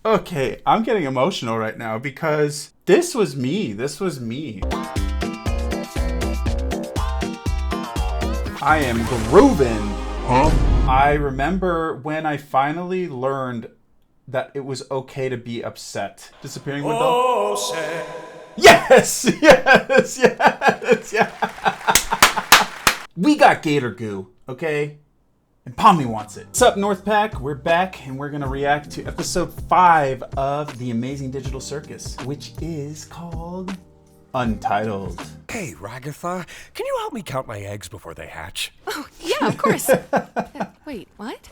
Okay, I'm getting emotional right now because this was me. This was me. I am grooving. Huh? I remember when I finally learned that it was okay to be upset. Disappearing window. Oh, shit. Yes! Yes! Yes! Yeah! We got GATOR GOO, okay? And Pomni wants it. What's up, North Pack? We're back, and we're gonna react to episode 5 of the Amazing Digital Circus, which is called Untitled. Hey, Ragatha, can you help me count my eggs before they hatch? Oh, yeah, of course. Wait, what?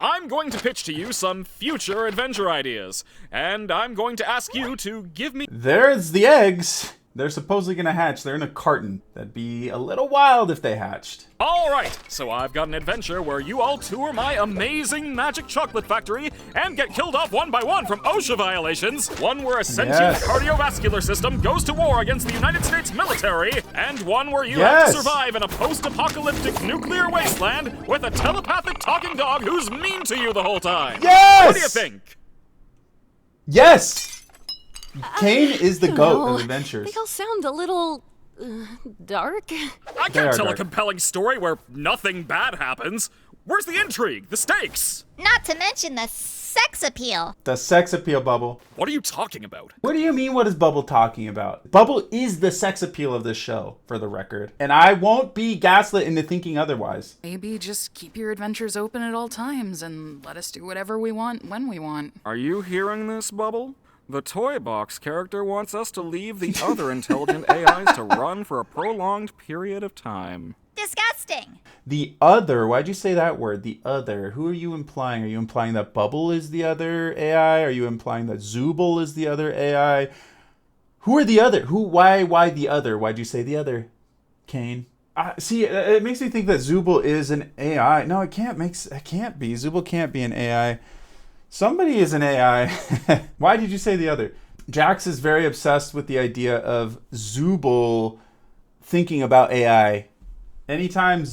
I'm going to pitch to you some future adventure ideas, and I'm going to ask you to give me... There's the eggs. They're supposedly gonna hatch. They're in a carton. That'd be a little wild if they hatched. All right, so I've got an adventure where you all tour my amazing magic chocolate factory and get killed off one by one from OSHA violations. One where a sentient cardiovascular system goes to war against the United States military, and one where you have to survive in a post-apocalyptic nuclear wasteland with a telepathic talking dog who's mean to you the whole time. Yes! What do you think? Yes! Kane is the goat of adventures. They all sound a little... dark? I can't tell a compelling story where nothing bad happens. Where's the intrigue? The stakes? Not to mention the sex appeal. The sex appeal, Bubble. What are you talking about? What do you mean, what is Bubble talking about? Bubble is the sex appeal of this show, for the record. And I won't be gaslit into thinking otherwise. Maybe just keep your adventures open at all times and let us do whatever we want when we want. Are you hearing this, Bubble? The Toy Box character wants us to leave the other intelligent AIs to run for a prolonged period of time. Disgusting. The other, why'd you say that word? The other. Who are you implying? Are you implying that Bubble is the other AI? Are you implying that SOOOO is the other AI? Who are the other? Why the other? Why'd you say the other, Kane? See, it makes me think that SOOOO is an AI. No, it can't be. SOOOO can't be an AI. Somebody is an AI. Why did you say the other? Jax is very obsessed with the idea of SOOOO thinking about AI. Anytime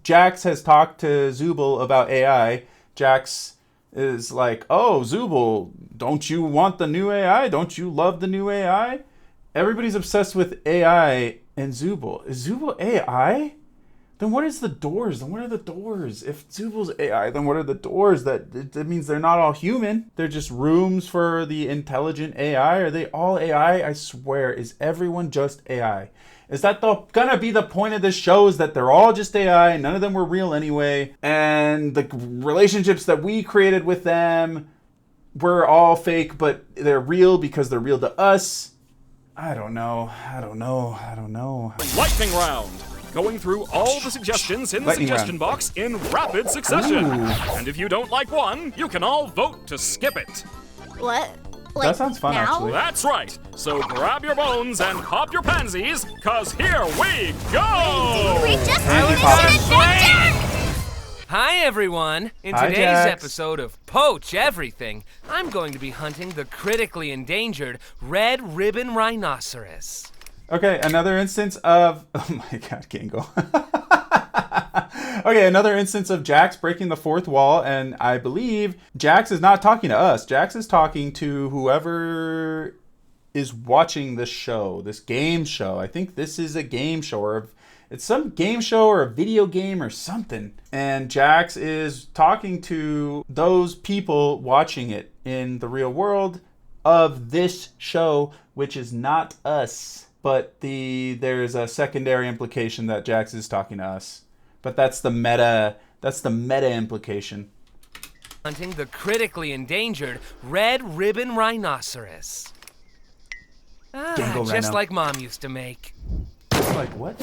Jax has talked to SOOOO about AI, Jax is like, "Oh, SOOOO, don't you want the new AI? Don't you love the new AI?" Everybody's obsessed with AI and SOOOO. Is SOOOO AI? Then what is the doors? Then what are the doors? If SOOOO's AI, then what are the doors? That means they're not all human. They're just rooms for the intelligent AI. Are they all AI? I swear, is everyone just AI? Is that gonna be the point of this show? Is that they're all just AI? None of them were real anyway. And the relationships that we created with them were all fake, but they're real because they're real to us. I don't know. Lightning round. Going through all the suggestions in the suggestion box in rapid succession. Ooh. And if you don't like one, you can all vote to skip it. What? That sounds fun, actually. That's right. So grab your bones and pop your pansies, cause here we go! We just finished an adventure! Hi, everyone. In today's episode of Poach Everything, I'm going to be hunting the critically endangered red ribbon rhinoceros. Okay, another instance of... Oh my god, Gangle. Okay, another instance of Jax breaking the fourth wall, and I believe Jax is not talking to us. Jax is talking to whoever is watching this show, this game show. I think this is a game show, or it's some game show or a video game or something. And Jax is talking to those people watching it in the real world of this show, which is not us. But there's a secondary implication that Jax is talking to us. But that's the meta implication. Hunting the critically endangered red ribbon rhinoceros. Just like Mom used to make. Like what?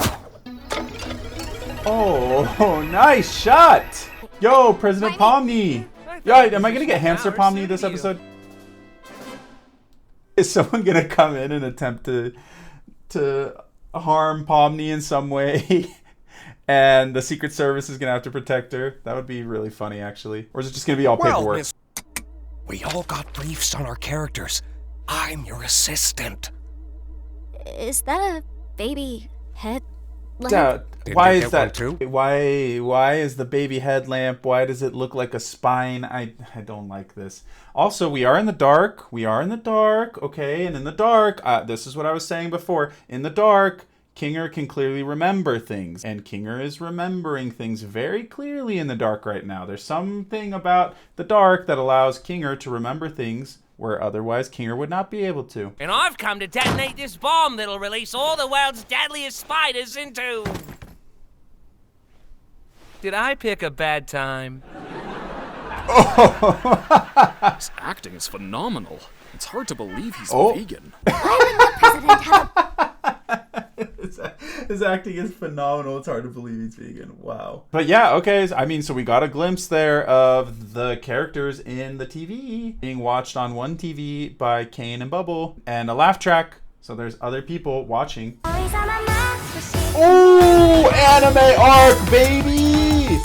Oh, nice shot! Yo, President Pomni! Yo, am I gonna get Hamster Pomni this episode? Is someone gonna come in and attempt to harm Pomni in some way, and the Secret Service is gonna have to protect her? That would be really funny, actually. Or is it just gonna be all paperwork? We all got briefs on our characters. I'm your assistant. Is that a baby head Why you is get one that? too? Why is the baby headlamp? Why does it look like a spine? I don't like this. Also, we are in the dark. Okay, and in the dark, this is what I was saying before. In the dark, Kinger can clearly remember things, and Kinger is remembering things very clearly in the dark right now. There's something about the dark that allows Kinger to remember things where otherwise Kinger would not be able to. And I've come to detonate this bomb that'll release all the world's deadliest spiders into... Did I pick a bad time? His acting is phenomenal. It's hard to believe he's Oh. vegan. President had a His acting is phenomenal. It's hard to believe he's vegan. Wow. But yeah, okay. I mean, so we got a glimpse there of the characters in the TV being watched on one TV by Kane and Bubble, and a laugh track. So there's other people watching. Oh, anime arc, baby!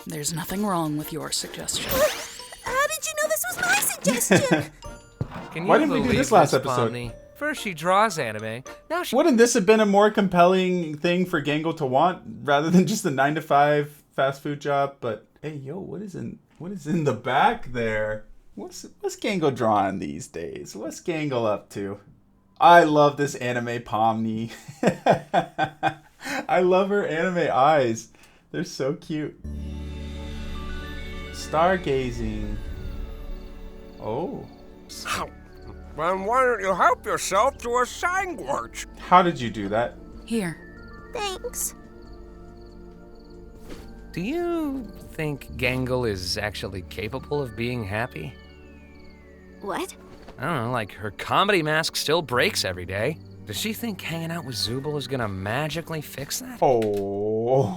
There's nothing wrong with your suggestion. How did you know this was my suggestion? Can you Why didn't we do believe this last episode? Pomni? First she draws anime, now she... Wouldn't this have been a more compelling thing for Gangle to want rather than just a 9-to-5 fast food job? But hey, yo, what is in the back there? What's Gangle drawing these days? What's Gangle up to? I love this anime Pomni. I love her anime eyes. They're so cute. Stargazing. Oh. Then why don't you help yourself to a sandwich? How did you do that? Here. Thanks. Do you think Gangle is actually capable of being happy? What? I don't know, like her comedy mask still breaks every day. Does she think hanging out with Zooble is gonna magically fix that? Oh,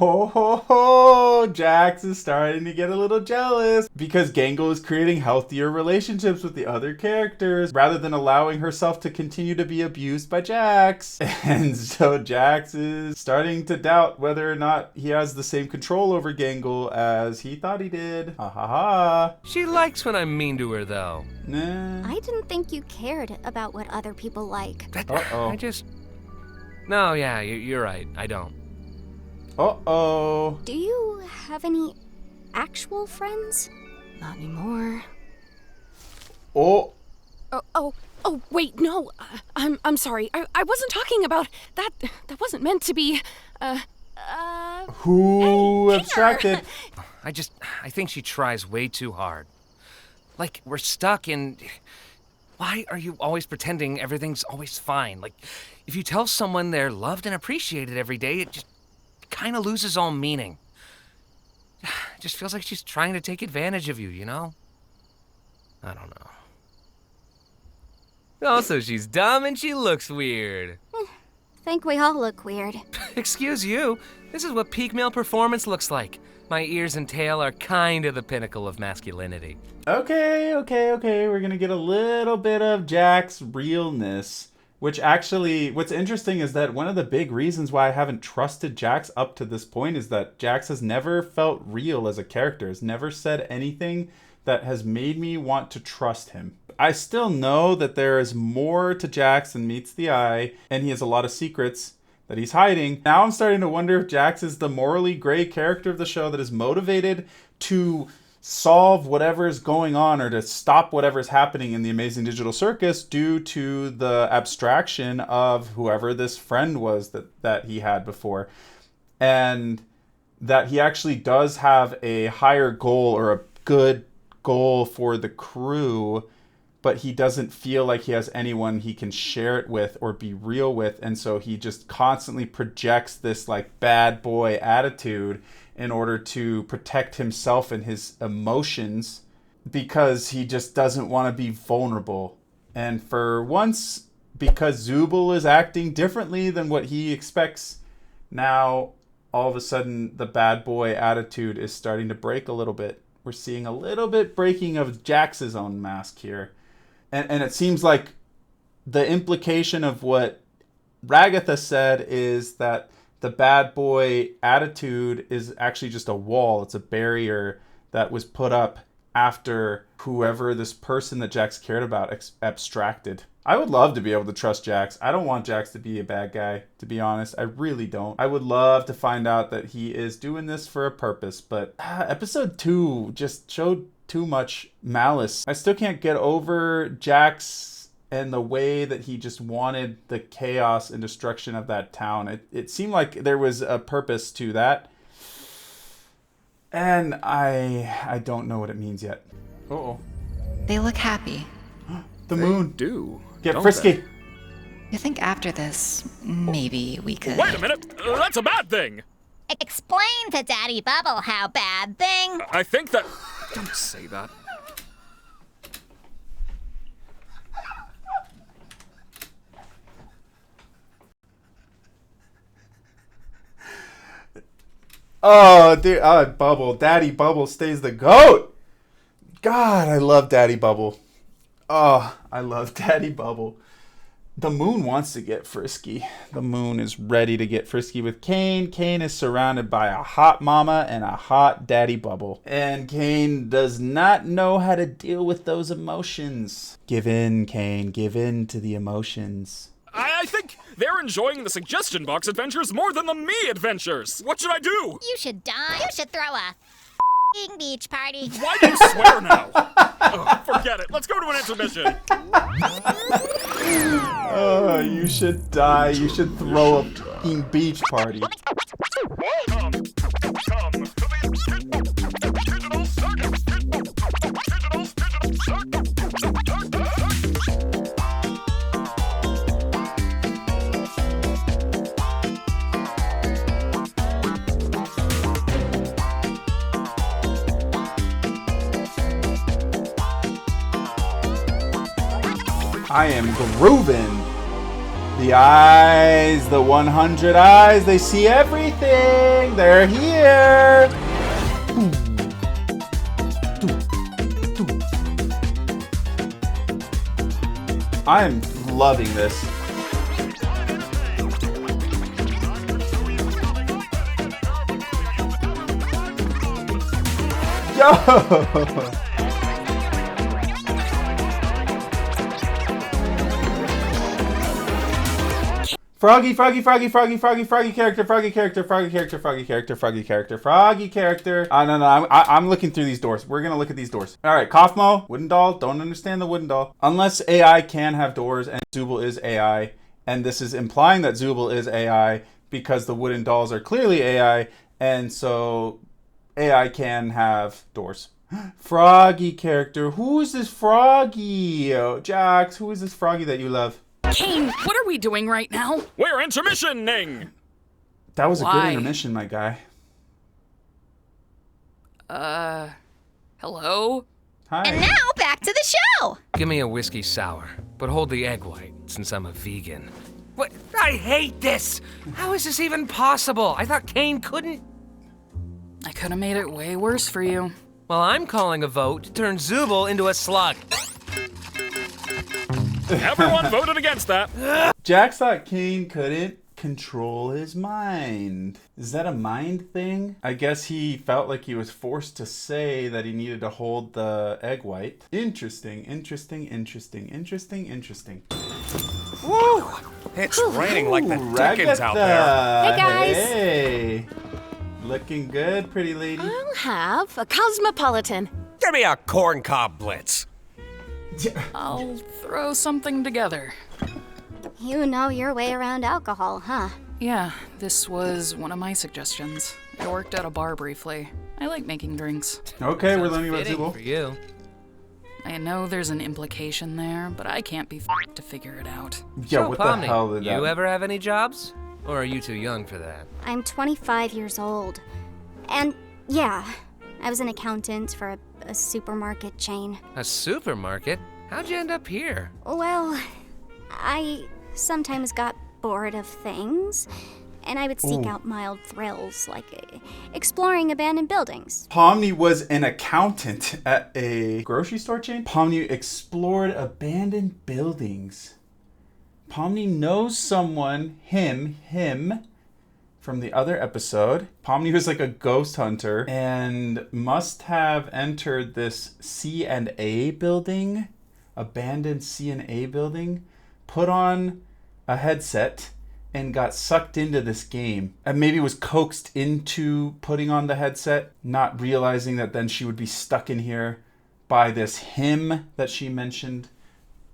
Jax is starting to get a little jealous because Gangle is creating healthier relationships with the other characters rather than allowing herself to continue to be abused by Jax. And so Jax is starting to doubt whether or not he has the same control over Gangle as he thought he did. Ha ha ha. She likes when I'm mean to her, though. Nah. I didn't think you cared about what other people like. Uh-oh. No, yeah, you're right. I don't. Uh-oh. Do you have any actual friends? Not anymore. Oh. Oh, wait, no. I'm sorry. I wasn't talking about that. That wasn't meant to be. Who abstracted? I think she tries way too hard. Like, we're stuck in... Why are you always pretending everything's always fine? Like, if you tell someone they're loved and appreciated every day, it just kind of loses all meaning. It just feels like she's trying to take advantage of you, you know? I don't know. Also, she's dumb and she looks weird. Think we all look weird. Excuse you, this is what peak male performance looks like. My ears and tail are kind of the pinnacle of masculinity. Okay. We're gonna get a little bit of Jack's realness. Which actually, what's interesting is that one of the big reasons why I haven't trusted Jax up to this point is that Jax has never felt real as a character. Has never said anything that has made me want to trust him. I still know that there is more to Jax than meets the eye, and he has a lot of secrets that he's hiding. Now I'm starting to wonder if Jax is the morally gray character of the show that is motivated to solve whatever's going on or to stop whatever's happening in the Amazing Digital Circus due to the abstraction of whoever this friend was that he had before. And that he actually does have a higher goal or a good goal for the crew, but he doesn't feel like he has anyone he can share it with or be real with. And so he just constantly projects this like bad boy attitude in order to protect himself and his emotions because he just doesn't want to be vulnerable. And for once, because Zooble is acting differently than what he expects, now all of a sudden the bad boy attitude is starting to break a little bit. We're seeing a little bit breaking of Jax's own mask here. And it seems like the implication of what Ragatha said is that the bad boy attitude is actually just a wall. It's a barrier that was put up after whoever this person that Jax cared about abstracted. I would love to be able to trust Jax. I don't want Jax to be a bad guy, to be honest. I really don't. I would love to find out that he is doing this for a purpose, but episode 2 just showed too much malice. I still can't get over Jax and the way that he just wanted the chaos and destruction of that town. It seemed like there was a purpose to that. And I don't know what it means yet. Uh-oh. They look happy. The moon. Do. Get frisky. You think after this, maybe we could... Wait a minute! That's a bad thing! Explain to Daddy Bubble how bad thing. I think that... Don't say that. Oh, dude. Bubble. Daddy Bubble stays the GOAT. God, I love Daddy Bubble. Oh, I love Daddy Bubble. The moon wants to get frisky. The moon is ready to get frisky with Kane. Kane is surrounded by a hot mama and a hot Daddy Bubble. And Kane does not know how to deal with those emotions. Give in, Kane. Give in to the emotions. I think they're enjoying the suggestion box adventures more than the me adventures. What should I do? You should die. You should throw a beach party. Why do you swear now? Oh, forget it. Let's go to an intermission. Oh, you should die. You should throw a fucking beach party. Welcome to the Digital Circus. Digital Circus. I am grooving. The eyes, the 100 eyes, they see everything. They're here. I am loving this. Yo! Froggy character. No, I'm looking through these doors. We're gonna look at these doors. All right, Kaufmo, wooden doll. Don't understand the wooden doll. Unless AI can have doors and Zooble is AI, and this is implying that Zooble is AI because the wooden dolls are clearly AI, and so AI can have doors. Froggy character. Who is this Froggy? Oh, Jax, who is this Froggy that you love? Kane, what are we doing right now? We're intermissioning! That was a good Why? intermission, my guy. Hello? Hi. And now back to the show. Give me a whiskey sour, but hold the egg white since I'm a vegan. What? I hate this! How is this even possible? I thought Kane couldn't... I could have made it way worse for you. Well, I'm calling a vote to turn Zooble into a slug. Everyone voted against that. Jax thought Kane couldn't control his mind. Is that a mind thing? I guess he felt like he was forced to say that he needed to hold the egg white. Interesting. Woo! It's raining like the Dickens out there. Ragatha. Hey, guys. Hey. Looking good, pretty lady. I'll have a cosmopolitan. Give me a corncob blitz. I'll throw something together. You know your way around alcohol, huh? Yeah, this was one of my suggestions. I worked at a bar briefly. I like making drinks. Okay, we're learning about Fitting Zooble. for you. I know there's an implication there, but I can't be f***ed to figure it out. Yeah, So, what Pomni, the hell did that? you ever have any jobs? Or are you too young for that? I'm 25 years old. And yeah, I was an accountant for a supermarket chain. A supermarket? How'd you end up here? Well, I sometimes got bored of things, and I would seek out mild thrills, like exploring abandoned buildings. Pomni was an accountant at a grocery store chain. Pomni explored abandoned buildings. Pomni knows someone, him, from the other episode. Pomni was like a ghost hunter and must have entered this C&A building, abandoned C&A building, put on a headset and got sucked into this game, and maybe was coaxed into putting on the headset, not realizing that then she would be stuck in here by this him that she mentioned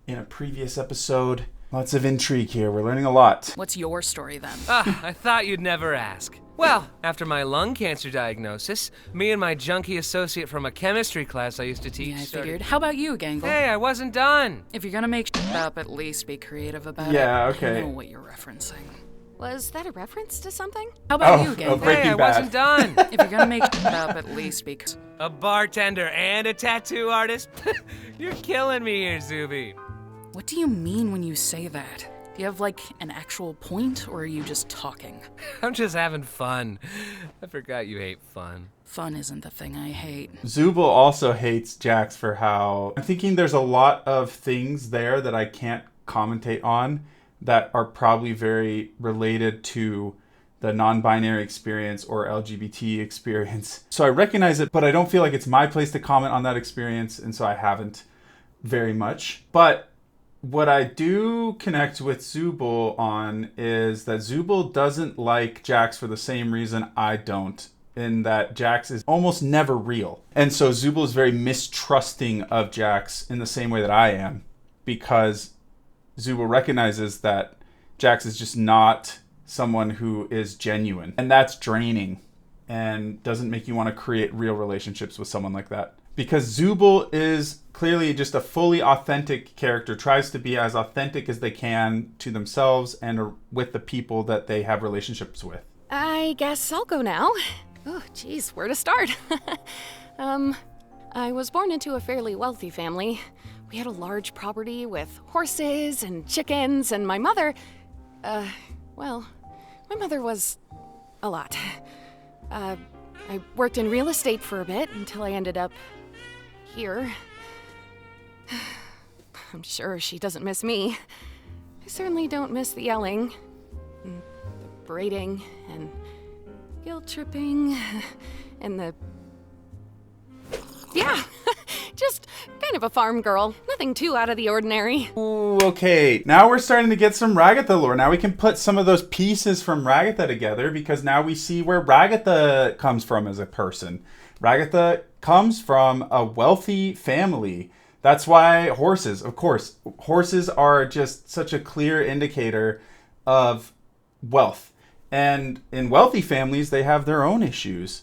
in a previous episode. Lots of intrigue here. We're learning a lot. What's your story then? I thought you'd never ask. Well, after my lung cancer diagnosis, me and my junkie associate from a chemistry class I used to teach Yeah, I started- figured. How about you, Gangle? Hey, I wasn't done. If you're gonna make shit up, at least be creative about it. Yeah, okay. I know what you're referencing. Was that a reference to something? How about Oh, you, Gangle? Breaking Hey, I Bad. wasn't done. If you're gonna make shit up, at least be... A bartender and a tattoo artist? You're killing me here, Zuby. What do you mean when you say that? Do you have, like, an actual point, or are you just talking? I'm just having fun. I forgot you hate fun. Fun isn't the thing I hate. Zubul also hates Jax for how... I'm thinking there's a lot of things there that I can't commentate on that are probably very related to the non-binary experience or LGBT experience. So I recognize it, but I don't feel like it's my place to comment on that experience, and so I haven't very much. But what I do connect with Zubul on is that Zubul doesn't like Jax for the same reason I don't, in that Jax is almost never real. And so Zubul is very mistrusting of Jax in the same way that I am, because Zubul recognizes that Jax is just not someone who is genuine. And that's draining and doesn't make you want to create real relationships with someone like that. Because Zubul is clearly just a fully authentic character, tries to be as authentic as they can to themselves and with the people that they have relationships with. I guess I'll go now. Oh, geez, where to start? I was born into a fairly wealthy family. We had a large property with horses and chickens, and my mother, my mother was a lot. I worked in real estate for a bit until I ended up here. I'm sure she doesn't miss me. I certainly don't miss the yelling, and the braiding, and guilt tripping, and the... Yeah, just kind of a farm girl. Nothing too out of the ordinary. Ooh, okay. Now we're starting to get some Ragatha lore. Now we can put some of those pieces from Ragatha together, because now we see where Ragatha comes from as a person. Ragatha comes from a wealthy family. That's why horses, of course, horses are just such a clear indicator of wealth. And in wealthy families, they have their own issues.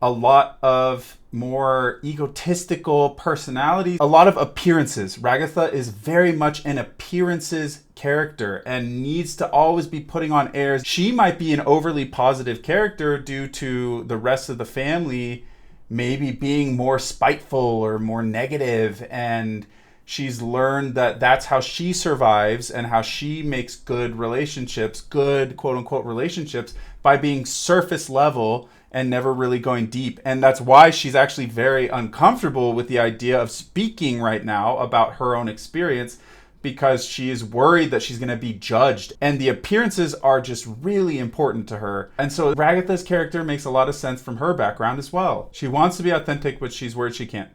A lot of more egotistical personalities, a lot of appearances. Ragatha is very much an appearances character and needs to always be putting on airs. She might be an overly positive character due to the rest of the family maybe being more spiteful or more negative, and she's learned that that's how she survives and how she makes good relationships, good quote-unquote relationships, by being surface level and never really going deep. And that's why she's actually very uncomfortable with the idea of speaking right now about her own experience, because she is worried that she's going to be judged. And the appearances are just really important to her. And so Ragatha's character makes a lot of sense from her background as well. She wants to be authentic, but she's worried she can't.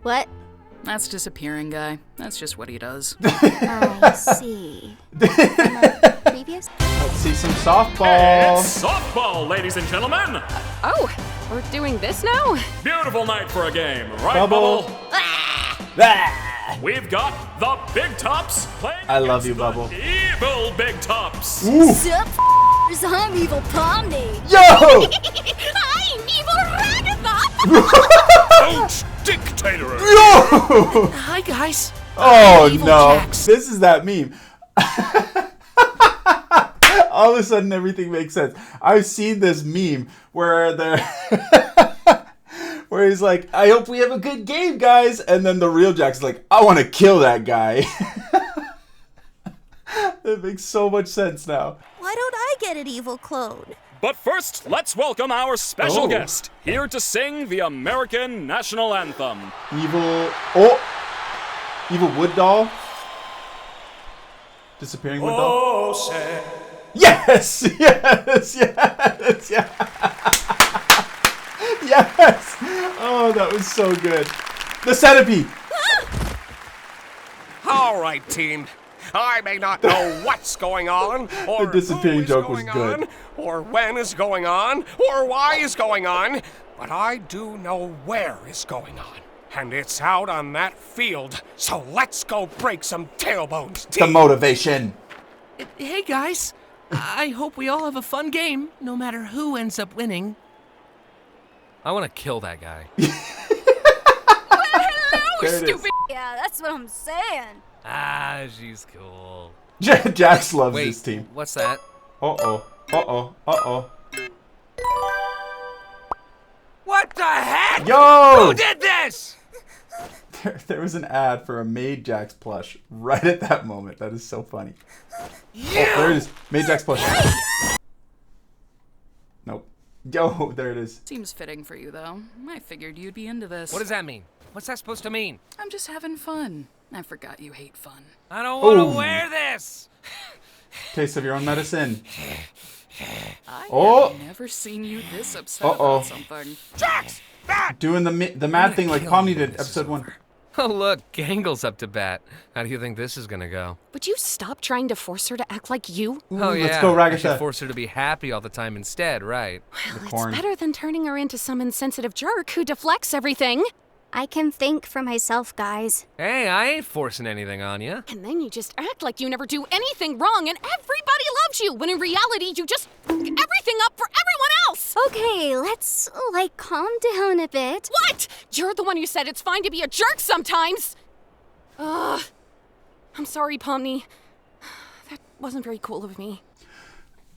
What? That's disappearing guy. That's just what he does. I see. Previous? Let's see some softball. It's softball, ladies and gentlemen. Oh, we're doing this now? Beautiful night for a game, right, Bubble. Bubble? Ah! We've got the Big Tops playing I love against you, Bubble. the evil Big Tops. Sup, I'm Evil Pomni. Yo! I'm evil Ragatha! Coach Dictator. Yo! Hi, guys. Oh Evil no. Jax. This is that meme. All of a sudden everything makes sense. I've seen this meme where they're where he's like, I hope we have a good game, guys. And then the real Jack's like, I want to kill that guy. It makes so much sense now. Why don't I get an evil clone? But first, let's welcome our special Oh. guest, here to sing the American National Anthem. Evil wood doll. Disappearing window. Yes! Yes! Yes! Yes! Yes! Oh, that was so good. The centipede. All right, team. I may not know what's going on, or The disappearing who is joke was going good. on, or when is going on, or why is going on, but I do know where is going on. And it's out on that field, so let's go break some tailbones, The team. motivation. Hey, guys. I hope we all have a fun game, no matter who ends up winning. I want to kill that guy. There it is. Yeah, that's what I'm saying. Ah, she's cool. Jax loves Wait, this team. what's that? Uh-oh. Uh-oh. Uh-oh. What the heck? Yo! Who did this? There was an ad for a Made Jax plush right at that moment. That is so funny. Yeah. Oh, there it is. Made Jax plush. Nope. Yo, there it is. Seems fitting for you, though. I figured you'd be into this. What does that mean? What's that supposed to mean? I'm just having fun. I forgot you hate fun. I don't want to Ooh. wear this. Taste of your own medicine. I Oh! have never seen you this upset Uh-oh. about something. Jax! That! Doing the mad thing like kill Pomni you did, when this is episode 1. over. Oh, look, Gangle's up to bat. How do you think this is gonna go? Would you stop trying to force her to act like you? Oh, yeah. let's go, I should Ragatha. force her to be happy all the time instead, right? Well, it's corn. better than turning her into some insensitive jerk who deflects everything. I can think for myself, guys. Hey, I ain't forcing anything on you. And then you just act like you never do anything wrong and everybody loves you, when in reality you just fuck everything up for everyone else. Okay, let's, calm down a bit. What? You're the one who said it's fine to be a jerk sometimes. Ugh. I'm sorry, Pomni. That wasn't very cool of me.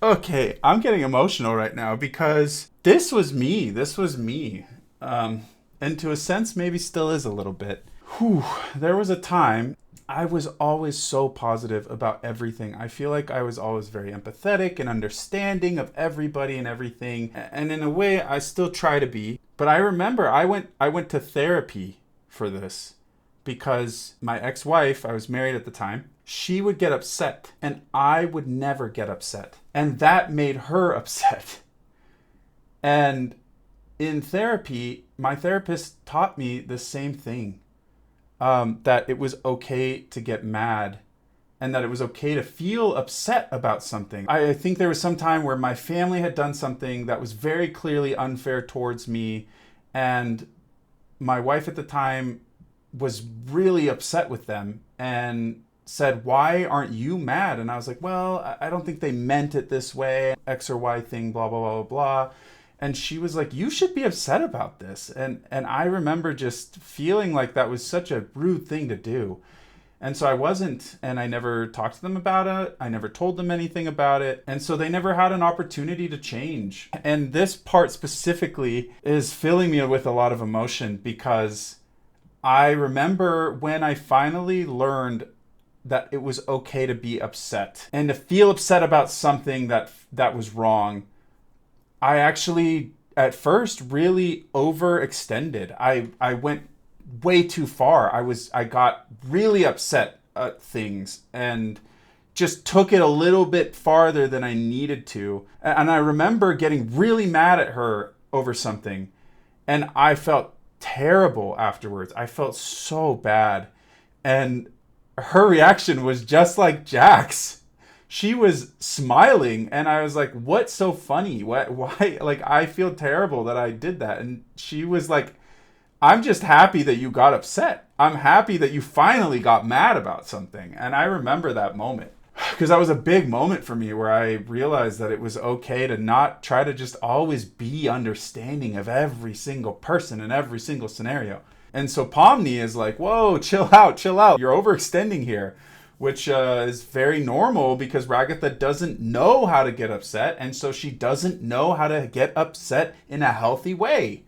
Okay, I'm getting emotional right now because this was me. This was me. And to a sense, maybe still is a little bit. Whew. There was a time I was always so positive about everything. I feel like I was always very empathetic and understanding of everybody and everything. And in a way, I still try to be. But I remember I went to therapy for this because my ex-wife, I was married at the time, she would get upset and I would never get upset. And that made her upset. And in therapy, my therapist taught me the same thing, that it was okay to get mad and that it was okay to feel upset about something. I think there was some time where my family had done something that was very clearly unfair towards me, and my wife at the time was really upset with them and said, "Why aren't you mad?" And I was like, "Well, I don't think they meant it this way, X or Y thing, blah, blah, blah, blah, blah." And she was like, "You should be upset about this." And I remember just feeling like that was such a rude thing to do. And so I wasn't, and I never talked to them about it. I never told them anything about it. And so they never had an opportunity to change. And this part specifically is filling me with a lot of emotion because I remember when I finally learned that it was okay to be upset and to feel upset about something that was wrong. I actually, at first, really overextended. I went way too far. I got really upset at things and just took it a little bit farther than I needed to. And I remember getting really mad at her over something. And I felt terrible afterwards. I felt so bad. And her reaction was just like Jax. She was smiling and I was like, "What's so funny? Why? Like, I feel terrible that I did that." And she was like, "I'm just happy that you got upset. I'm happy that you finally got mad about something." And I remember that moment because that was a big moment for me where I realized that it was okay to not try to just always be understanding of every single person in every single scenario. And so Pomni is like, "Whoa, chill out. You're overextending here." Which is very normal because Ragatha doesn't know how to get upset. And so she doesn't know how to get upset in a healthy way.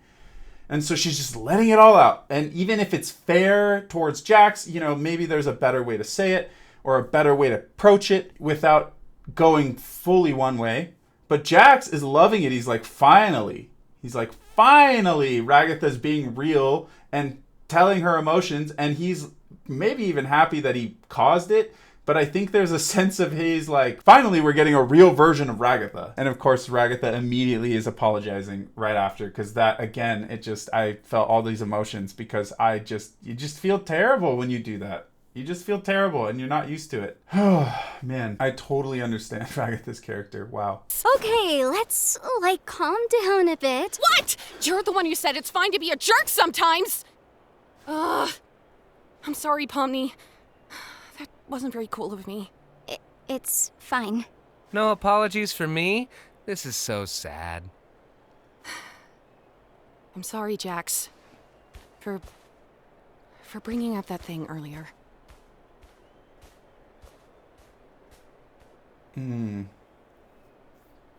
And so she's just letting it all out. And even if it's fair towards Jax, maybe there's a better way to say it or a better way to approach it without going fully one way. But Jax is loving it. He's like, finally, Ragatha's being real and telling her emotions. And he's maybe even happy that he caused it But I think there's a sense of he's like, finally we're getting a real version of Ragatha. And of course, Ragatha immediately is apologizing right after, because that, again, I felt all these emotions, because you just feel terrible when you do that. You just feel terrible and you're not used to it. Oh, man, I totally understand Ragatha's character. Wow. Okay, let's, calm down a bit. What? You're the one who said it's fine to be a jerk sometimes. I'm sorry, Pomni. That wasn't very cool of me. It's fine. No apologies for me? This is so sad. I'm sorry, Jax, for bringing up that thing earlier.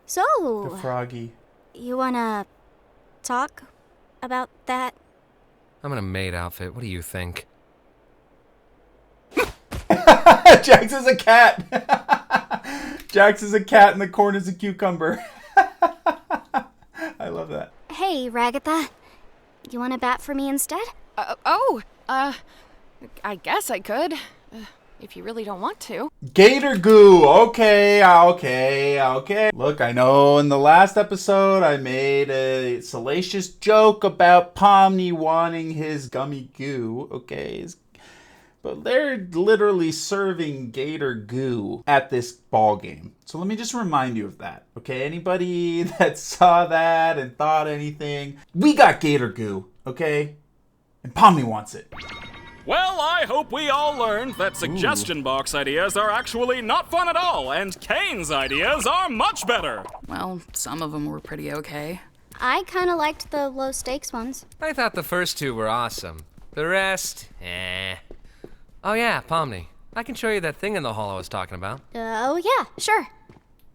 So, The froggy. you wanna talk about that? I'm in a maid outfit. What do you think? Jax is a cat. Jax is a cat and the corn is a cucumber. I love that. Hey, Ragatha. You wanna bat for me instead? I guess I could. If you really don't want to. GATOR GOO. Okay. Look, I know in the last episode I made a salacious joke about Pomni wanting his gummy goo. Okay. But they're literally serving GATOR GOO at this ball game. So let me just remind you of that. Okay. Anybody that saw that and thought anything, we got GATOR GOO. Okay. And Pomni wants it. Well, I hope we all learned that suggestion box ideas are actually not fun at all, and Kane's ideas are much better. Well, some of them were pretty okay. I kinda liked the low stakes ones. I thought the first two were awesome. The rest, eh. Oh yeah, Pomni. I can show you that thing in the hall I was talking about. Oh yeah, sure.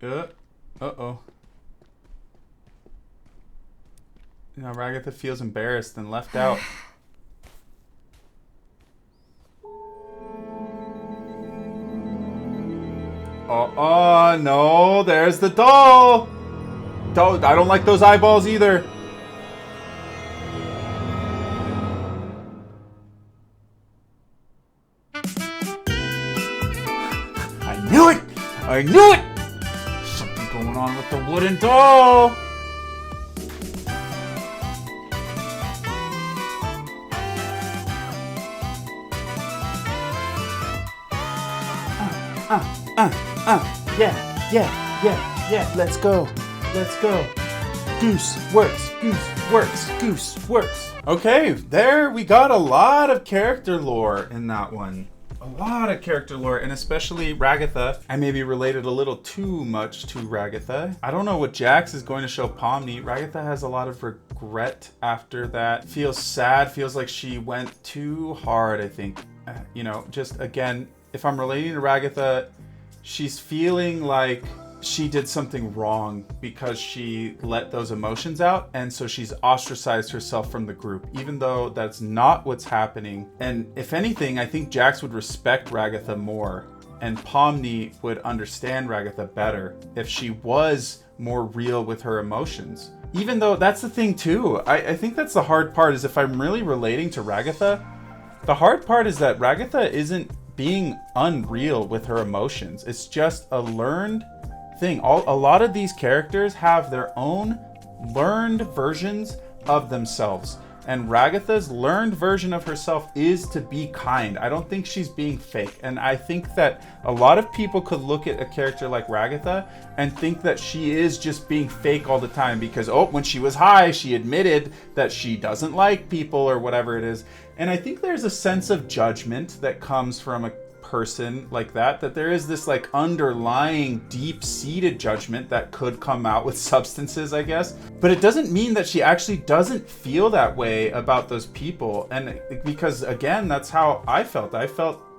Uh-oh. Now Ragatha feels embarrassed and left out. No, there's the doll. I don't like those eyeballs either. I knew it! Something going on with the wooden doll. Yeah, let's go. Goose works. Okay, there we got a lot of character lore in that one. A lot of character lore, and especially Ragatha. I maybe related a little too much to Ragatha. I don't know what Jax is going to show Pomni. Ragatha has a lot of regret after that. Feels sad, feels like she went too hard, I think. Just again, if I'm relating to Ragatha, she's feeling like she did something wrong because she let those emotions out, and so she's ostracized herself from the group, even though that's not what's happening. And if anything, I think Jax would respect Ragatha more, and Pomni would understand Ragatha better if she was more real with her emotions. Even though that's the thing too, I think that's the hard part, is if I'm really relating to Ragatha, the hard part is that Ragatha isn't being unreal with her emotions. It's just a learned thing. A lot of these characters have their own learned versions of themselves, and Ragatha's learned version of herself is to be kind. I don't think she's being fake, and I think that a lot of people could look at a character like Ragatha and think that she is just being fake all the time because when she was high she admitted that she doesn't like people or whatever it is. And I think there's a sense of judgment that comes from a person like that there is this like underlying deep-seated judgment that could come out with substances, I guess, but it doesn't mean that she actually doesn't feel that way about those people. And because again, that's how I felt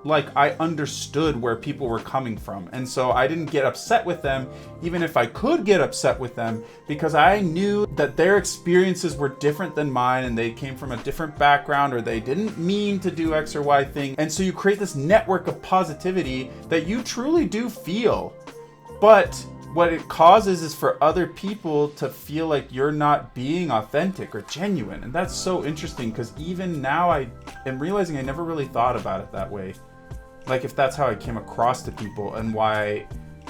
like I understood where people were coming from, and so I didn't get upset with them, even if I could get upset with them, because I knew that their experiences were different than mine, and they came from a different background, or they didn't mean to do X or Y thing. And so you create this network of positivity that you truly do feel, but what it causes is for other people to feel like you're not being authentic or genuine. And that's so interesting, because even now I am realizing I never really thought about it that way. Like if that's how I came across to people, and why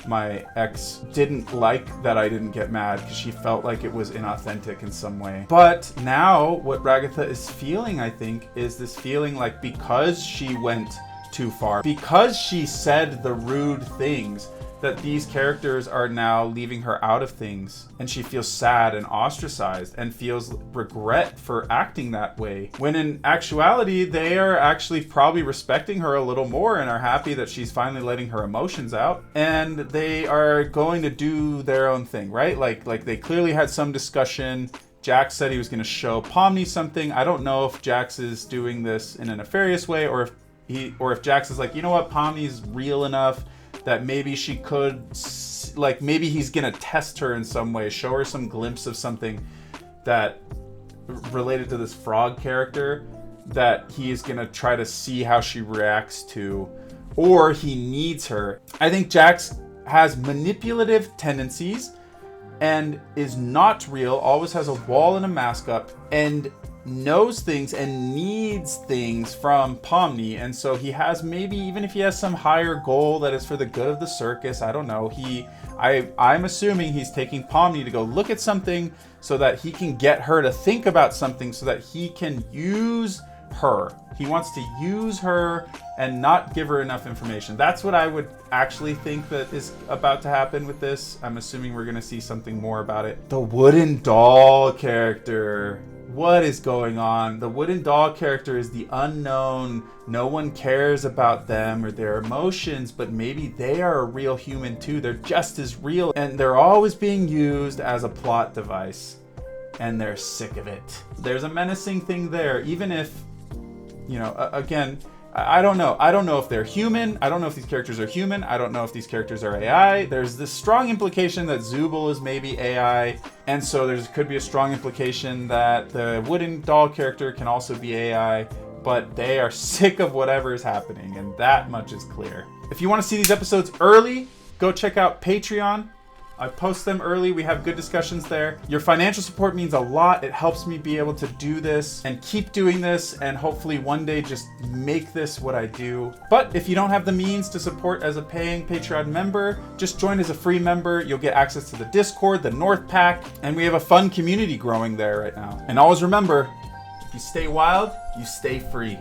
my ex didn't like that I didn't get mad, because she felt like it was inauthentic in some way. But now what Ragatha is feeling, I think, is this feeling like because she went too far, because she said the rude things, that these characters are now leaving her out of things, and she feels sad and ostracized and feels regret for acting that way, when in actuality they are actually probably respecting her a little more and are happy that she's finally letting her emotions out, and they are going to do their own thing, right? Like they clearly had some discussion. Jax said he was going to show Pomni something. I don't know if Jax is doing this in a nefarious way, or if Jax is like, you know what, Pomni's real enough that maybe she could, like, maybe he's gonna test her in some way, show her some glimpse of something that related to this frog character that he is gonna try to see how she reacts to, or he needs her. I think Jax has manipulative tendencies and is not real, always has a wall and a mask up, and knows things and needs things from Pomni. And so he has, maybe even if he has some higher goal that is for the good of the circus, I don't know, I'm assuming he's taking Pomni to go look at something so that he can get her to think about something so that he can use her. He wants to use her and not give her enough information. That's what I would actually think that is about to happen with this. I'm assuming we're going to see something more about it. The wooden doll character. What is going on? The wooden doll character is the unknown. No one cares about them or their emotions, but maybe they are a real human too. They're just as real, and they're always being used as a plot device, and they're sick of it. There's a menacing thing there, even if, you know, again, I don't know. I don't know if they're human. I don't know if these characters are human. I don't know if these characters are AI. There's this strong implication that SOOOO is maybe AI. And so there could be a strong implication that the wooden doll character can also be AI. But they are sick of whatever is happening. And that much is clear. If you want to see these episodes early, go check out Patreon. I post them early. We have good discussions there. Your financial support means a lot. It helps me be able to do this and keep doing this, and hopefully one day just make this what I do. But if you don't have the means to support as a paying Patreon member, just join as a free member. You'll get access to the Discord, the North Pack, and we have a fun community growing there right now. And always remember, if you stay wild, you stay free.